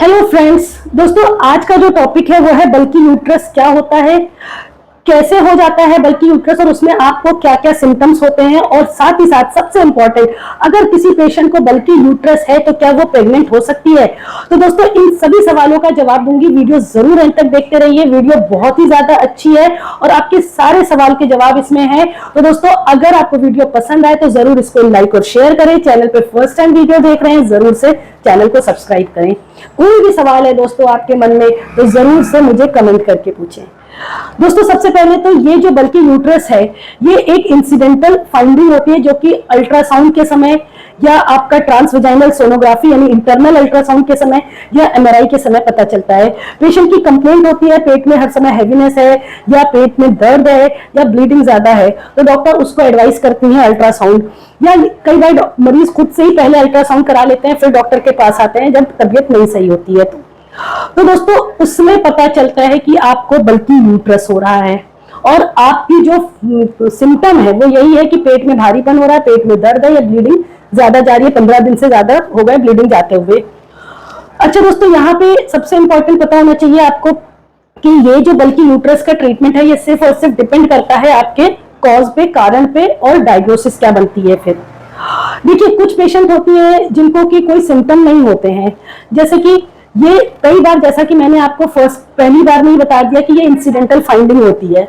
Hello friends, दोस्तों आज का जो टॉपिक है वो है बल्कि यूट्रस क्या होता है, कैसे हो जाता है बल्कि यूट्रस और उसमें आपको क्या क्या सिम्टम्स होते हैं और साथ ही साथ सबसे इंपॉर्टेंट, अगर किसी पेशेंट को बल्कि यूट्रस है तो क्या वो प्रेग्नेंट हो सकती है। तो दोस्तों इन सभी सवालों का जवाब दूंगी, वीडियो जरूर अंत तक देखते रहिए। वीडियो बहुत ही ज्यादा अच्छी है और आपके सारे सवाल के जवाब इसमें है। तो दोस्तों अगर आपको वीडियो पसंद आए तो जरूर इसको लाइक और शेयर करें। चैनल पे फर्स्ट टाइम वीडियो देख रहे हैं जरूर से चैनल को सब्सक्राइब करें। कोई भी सवाल है दोस्तों आपके मन में तो जरूर से मुझे कमेंट करके पूछें। दोस्तों सबसे पहले तो ये जो बल्कि यूट्रस है ये एक इंसिडेंटल फाइंडिंग होती है जो कि अल्ट्रासाउंड के समय या आपका ट्रांसवेजाइनल सोनोग्राफी यानी इंटरनल अल्ट्रासाउंड के समय या एमआरआई के समय पता चलता है। पेशेंट की कंप्लेंट होती है पेट में हर समय हैवीनेस है या पेट में दर्द है या ब्लीडिंग ज्यादा है तो डॉक्टर उसको एडवाइस करती है अल्ट्रासाउंड, या कई बार मरीज खुद से ही पहले अल्ट्रासाउंड करा लेते हैं फिर डॉक्टर के पास आते हैं जब तबीयत नहीं सही होती है। तो दोस्तों उसमें पता चलता है कि आपको बल्कि यूट्रस हो रहा है और आपकी जो सिम्टम है वो यही है कि पेट में भारीपन हो रहा है, पेट में दर्द है या ब्लीडिंग ज्यादा जा रही है, 15 दिन से ज्यादा हो गए ब्लीडिंग जाते हुए। अच्छा दोस्तों यहाँ पे सबसे इंपॉर्टेंट पता होना चाहिए आपको कि ये जो बल्कि यूट्रस का ट्रीटमेंट है ये सिर्फ और सिर्फ डिपेंड करता है आपके कॉज पे, कारण पे और डायग्नोसिस क्या बनती है। फिर देखिए कुछ पेशेंट होती है जिनको की कोई सिम्टम नहीं होते हैं, जैसे कि ये कई बार, जैसा कि मैंने आपको पहली बार में ही बता दिया कि ये इंसिडेंटल फाइंडिंग होती है।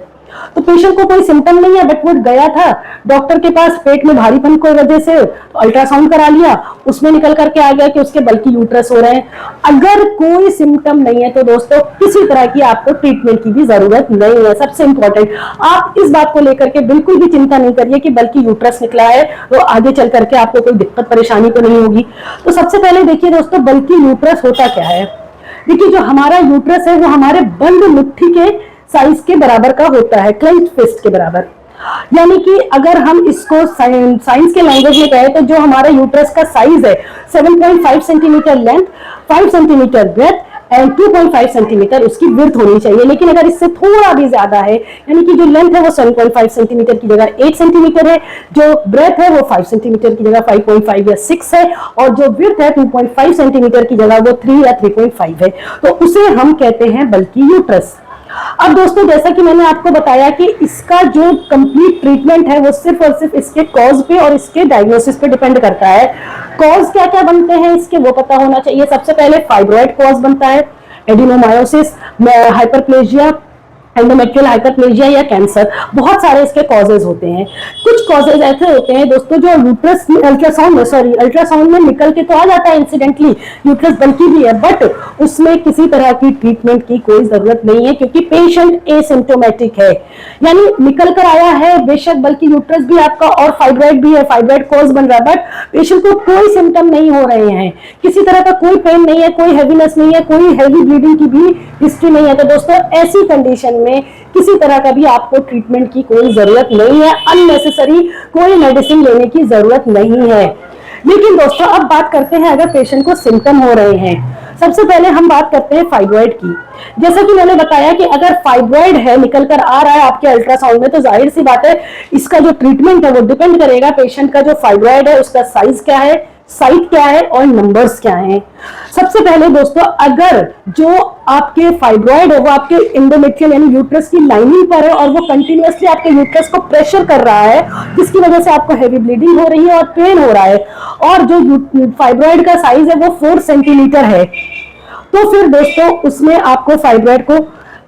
तो पेशेंट को कोई सिम्टम नहीं है बट वो गया था डॉक्टर के पास पेट में भारीपन की वजह से, अल्ट्रासाउंड करा लिया, उसमें निकल करके आ गया कि उसके बल्कि यूट्रस हो रहे हैं। अगर कोई सिम्टम नहीं है तो दोस्तों किसी तरह की आपको ट्रीटमेंट की भी जरूरत नहीं है। सबसे इंपॉर्टेंट आप इस बात को लेकर के बिल्कुल भी चिंता नहीं करिए कि बल्कि यूट्रस निकला है तो आगे चल करके आपको कोई दिक्कत परेशानी तो नहीं होगी। तो सबसे पहले देखिए दोस्तों बल्कि यूट्रस होता क्या है। देखिए जो हमारा यूट्रस है वो हमारे बंद मुट्ठी के साइज के बराबर का होता है, क्लेंच्ड फिस्ट के बराबर। यानी कि अगर हम इसको साइंस के लैंग्वेज में कहें तो जो हमारा यूट्रस का साइज है 7.5 centimetre length, 5 centimetre breath and 2.5 centimetre उसकी विड्थ होनी चाहिए। लेकिन अगर इससे थोड़ा भी ज्यादा है यानी कि जो लेंथ है वो 7.5 सेंटीमीटर की जगह 8 सेंटीमीटर है, जो ब्रेथ है वो 5 सेंटीमीटर की जगह 5.5 या 6 है और जो विड्थ है 2.5 सेंटीमीटर की जगह वो 3 या 3.5 है, तो उसे हम कहते हैं बल्कि यूट्रस। अब दोस्तों जैसा कि मैंने आपको बताया कि इसका जो कंप्लीट ट्रीटमेंट है वो सिर्फ और सिर्फ इसके कॉज पे और इसके डायग्नोसिस पे डिपेंड करता है। कॉज क्या क्या बनते हैं इसके वो पता होना चाहिए। सबसे पहले फाइब्रॉइड कॉज बनता है, एडिनोमायोसिस, हाइपरप्लेजिया, एंडोमेट्रियल हाइपरप्लेजिया या कैंसर, बहुत सारे इसके कॉजेज होते हैं। कुछ कॉजेज ऐसे होते हैं दोस्तों जो यूट्रस अल्ट्रासाउंड में निकल के तो आ जाता है इंसिडेंटली यूट्रस बल्कि भी है बट उसमें किसी तरह की ट्रीटमेंट की कोई जरूरत नहीं है क्योंकि पेशेंट एसिम्प्टोमेटिक है, यानी निकल कर आया है बेशक बल्कि यूट्रस भी आपका और फाइब्रॉइड भी है, फाइब्रॉइड कॉज बन रहा है बट पेशेंट को कोई सिम्टम नहीं हो रहे हैं, किसी तरह का कोई पेन नहीं है, कोई हैवीनेस नहीं है, कोई हैवी ब्लीडिंग की भी हिस्ट्री नहीं है। तो दोस्तों ऐसी कंडीशन में किसी तरह का भी आपको ट्रीटमेंट की कोई जरूरत नहीं है, अननेसेसरी कोई मेडिसिन लेने की जरूरत नहीं है। लेकिन दोस्तों अब बात करते हैं अगर पेशेंट को सिम्टम हो रहे हैं। सबसे पहले हम बात करते हैं फाइब्रॉइड की। जैसा कि मैंने बताया कि अगर फाइब्रॉइड है निकल कर आ रहा है आपके अल्ट्रासाउंड में तो जाहिर सी बात है इसका जो ट्रीटमेंट है वो डिपेंड करेगा पेशेंट का जो फाइब्रॉइड है उसका साइज क्या है, साइट क्या है और नंबर्स क्या हैं। सबसे पहले दोस्तों अगर जो आपके फाइब्रॉइड है वो आपके एंडोमेट्रियल यानी यूट्रस की लाइनिंग पर है और वो कंटिन्यूअसली आपके यूट्रस को प्रेशर कर रहा है जिसकी वजह से आपको हैवी ब्लीडिंग हो रही है और पेन हो रहा है और जो फाइब्रॉइड का साइज है वो 4 सेंटीमीटर है, तो फिर दोस्तों उसमें आपको फाइब्रॉइड को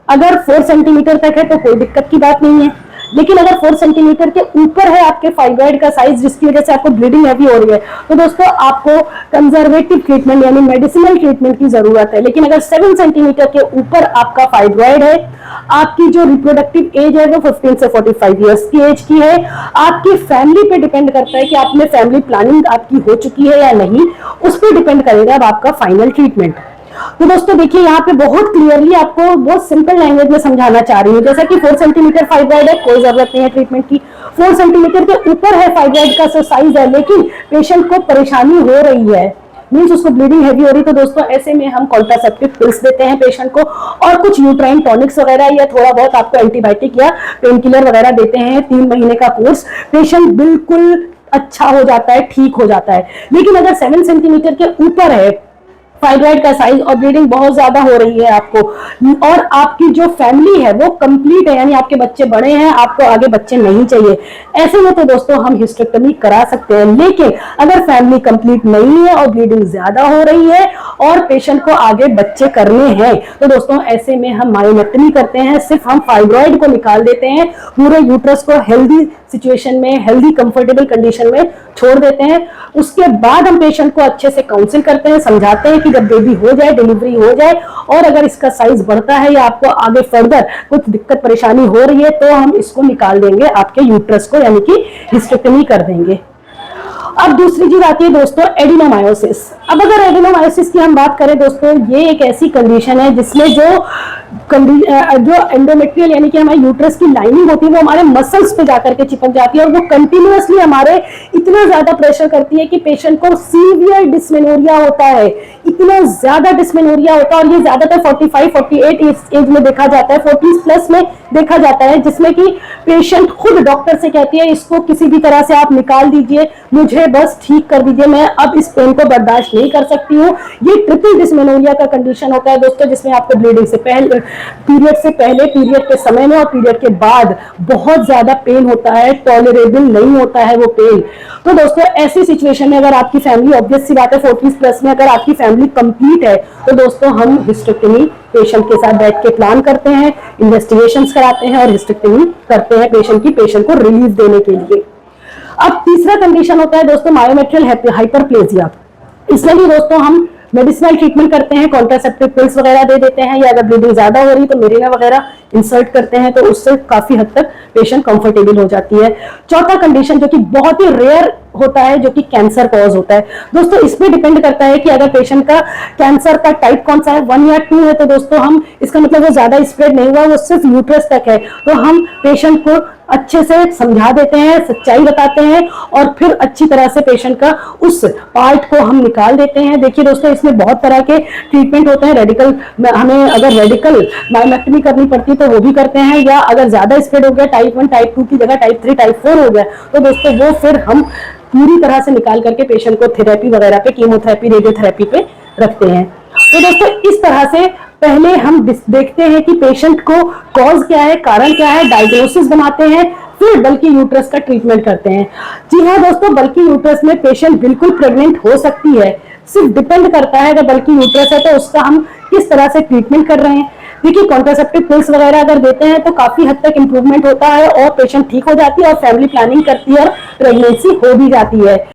अगर 4 सेंटीमीटर तक है तो कोई दिक्कत की बात नहीं है। लेकिन अगर 4 सेंटीमीटर के ऊपर है आपके फाइब्रॉइड का साइज जिसकी वजह से आपको ब्लीडिंग हैवी हो रही है तो दोस्तों आपको कंजर्वेटिव ट्रीटमेंट यानी मेडिसिनल ट्रीटमेंट की जरूरत है। लेकिन अगर 7 सेंटीमीटर के ऊपर आपका फाइब्रॉइड है, आपकी जो रिप्रोडक्टिव एज है वो 15 से 45 ईयर्स की एज की है, आपकी फैमिली पे डिपेंड करता है कि आपने फैमिली प्लानिंग आपकी हो चुकी है या नहीं, उस पर डिपेंड करेगा अब आपका फाइनल ट्रीटमेंट। तो दोस्तों देखिए यहाँ पे बहुत क्लियरली आपको बहुत सिंपल लैंग्वेज में समझाना चाह रही हूँ। जैसा कि 4 सेंटीमीटर फाइब्रॉइड है कोई जरूरत नहीं है ट्रीटमेंट की, 4 सेंटीमीटर के ऊपर है फाइब्रॉइड का साइज है लेकिन पेशेंट को परेशानी हो रही है मीन्स उसको ब्लीडिंग हैवी हो रही, तो दोस्तों ऐसे में हम कॉन्ट्रासेप्टिव पिल्स देते हैं पेशेंट को और कुछ यूट्राइन टॉनिक्स वगैरह या थोड़ा बहुत आपको एंटीबायोटिक या पेन किलर वगैरह देते हैं। 3 महीने का कोर्स, पेशेंट बिल्कुल अच्छा हो जाता है, ठीक हो जाता है। लेकिन अगर 7 सेंटीमीटर के ऊपर है फाइब्रॉइड का साइज और ब्लीडिंग बहुत ज्यादा हो रही है आपको, और आपकी जो फैमिली है वो कंप्लीट है, यानी आपके बच्चे बड़े हैं, आपको आगे बच्चे नहीं चाहिए, ऐसे में तो दोस्तों हम हिस्टेक्टोमी करा सकते हैं। लेकिन अगर फैमिली कंप्लीट नहीं है और ब्लीडिंग ज्यादा हो रही है और पेशेंट को आगे बच्चे करने हैं, तो दोस्तों ऐसे में हम मायोमेक्टमी करते हैं। सिर्फ हम फाइब्रॉइड को निकाल देते हैं, पूरे यूट्रस को हेल्दी सिचुएशन में, हेल्दी कंफर्टेबल कंडीशन में छोड़ देते हैं। उसके बाद हम पेशेंट को अच्छे से काउंसिल करते हैं, समझाते हैं कि जब बेबी हो जाए, डिलीवरी हो जाए, और अगर इसका साइज बढ़ता है या आपको आगे फर्दर कुछ दिक्कत परेशानी हो रही है तो हम इसको निकाल देंगे आपके यूट्रस को, यानी कि हिस्टेक्टोमी कर देंगे। अब दूसरी चीज आती है दोस्तों एडिनोमायोसिस। अब अगर एडिनोमायोसिस की हम बात करें दोस्तों, ये एक ऐसी कंडीशन है जिसमें जो एंडोमेट्रियल यानी कि हमारे यूट्रस की लाइनिंग होती है वो हमारे मसल्स पे जाकर के चिपक जाती है और वो कंटिन्यूअसली हमारे इतना ज्यादा प्रेशर करती है कि पेशेंट को सीवियर डिस्मेनोरिया होता है, इतना ज्यादा डिस्मेनोरिया होता है। और ये ज्यादातर 45-48 एज में देखा जाता है, 40 प्लस में देखा जाता है, जिसमें कि पेशेंट खुद डॉक्टर से कहती है इसको किसी भी तरह से आप निकाल दीजिए, मुझे बस ठीक कर दीजिए, मैं अब इस पेन को बर्दाश्त नहीं कर सकती हूँ। ये ट्रिपल डिस्मेनोरिया का कंडीशन होता है दोस्तों, जिसमें आपको ब्लीडिंग से पहले, पीरियड से पहले, पीरियड के समय में और पीरियड के बाद बहुत ज्यादा पेन होता है, टॉलरेबल नहीं होता है वो पेन। तो दोस्तों ऐसी सिचुएशन में अगर आपकी फैमिली, ऑब्वियस सी बात है 40 प्लस में अगर आपकी फैमिली कंप्लीट है, तो दोस्तों हम हिस्टेक्टोमी पेशेंट के साथ बैठ के प्लान करते हैं, इन्वेस्टिगेशंस कराते हैं और हिस्टेक्टोमी करते हैं पेशेंट को रिलीफ देने के लिए। अब तीसरा कंडीशन होता है दोस्तों मायोमेट्रियल हाइपरप्लेजिया। इसमें भी दोस्तों हम मेडिसिनल ट्रीटमेंट करते हैं, कॉन्ट्रासेप्टिव पिल्स वगैरह दे देते हैं, या अगर ब्लीडिंग ज्यादा हो रही तो मेरिना वगैरह इंसर्ट करते हैं, तो उससे काफी हद तक पेशेंट कंफर्टेबल हो जाती है। चौथा कंडीशन जो कि बहुत ही रेयर होता है, जो कि कैंसर कॉज होता है दोस्तों, इसमें डिपेंड करता है कि अगर पेशेंट का कैंसर का टाइप कौन सा है, 1 या 2 है, तो दोस्तों हम इसका मतलब वो ज्यादा स्प्रेड नहीं हुआ, वो सिर्फ यूट्रस तक है, तो हम पेशेंट को अच्छे से समझा देते हैं, सच्चाई बताते हैं और फिर अच्छी तरह से पेशेंट का उस पार्ट को हम निकाल देते हैं। देखिए दोस्तों इसमें बहुत तरह के ट्रीटमेंट होते हैं, रेडिकल, हमें अगर रेडिकल मायोमेक्टमी करनी पड़ती तो वो भी करते हैं, या अगर ज्यादा स्प्रेड हो गया, टाइप 1 टाइप 2 की जगह टाइप 3 टाइप 4 हो गया, तो दोस्तों वो फिर हम पूरी तरह से निकाल करके पेशेंट को थेरेपी वगैरह पे, कीमोथेरेपी, रेडियोथेरेपी पे रखते हैं। तो दोस्तों इस तरह से पहले हम देखते हैं कि पेशेंट को कॉज क्या है, कारण क्या है, डायग्नोसिस बनाते हैं, फिर बल्कि यूट्रस का ट्रीटमेंट करते हैं। जी हाँ दोस्तों, बल्कि यूट्रस में पेशेंट बिल्कुल प्रेग्नेंट हो सकती है, सिर्फ डिपेंड करता है अगर बल्कि यूट्रस है तो उसका हम किस तरह से ट्रीटमेंट कर रहे हैं। देखिए कॉन्ट्रासेप्टिव पिल्स वगैरह अगर देते हैं तो काफी हद तक इंप्रूवमेंट होता है और पेशेंट ठीक हो जाती है और फैमिली प्लानिंग करती है और प्रेगनेंसी हो भी जाती है।